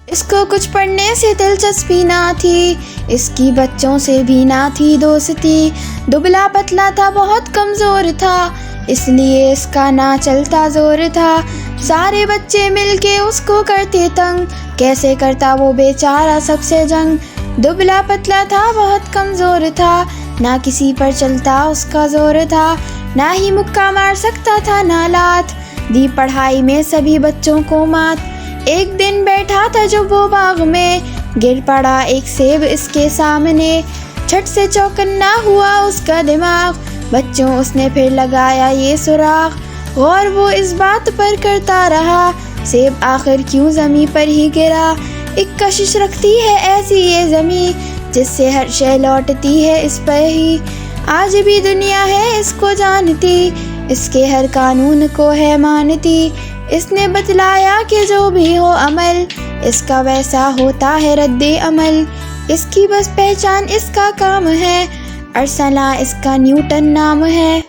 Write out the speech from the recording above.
इसको कुछ पढ़ने से दिलचस्पी ना थी, इसकी बच्चों से भी ना थी दोस्ती। दुबला पतला था, बहुत कमज़ोर था, इसलिए इसका ना चलता जोर था। सारे बच्चे मिलके उसको करते तंग, कैसे करता वो बेचारा सबसे जंग। दुबला पतला था, बहुत कमज़ोर था, ना किसी पर चलता उसका जोर था। ना ही मुक्का मार सकता था ना लात, दी पढ़ाई में सभी बच्चों को मात। एक दिन बैठा था जो वो बाग में, गिर पड़ा एक सेब इसके सामने। झट से चौकन्ना हुआ उसका दिमाग, बच्चों उसने फिर लगाया ये सुराग। गौर वो इस बात पर करता रहा, सेब आखिर क्यों ज़मीं पर ही गिरा। एक कशिश रखती है ऐसी ये ज़मीं, जिससे हर शय लौटती है इस पर ही। आज भी दुनिया है इसको जानती, इसके हर कानून को है मानती। इसने बतलाया कि जो भी हो अमल, इसका वैसा होता है रद्दे अमल। इसकी बस पहचान इसका काम है, अरसला इसका न्यूटन नाम है।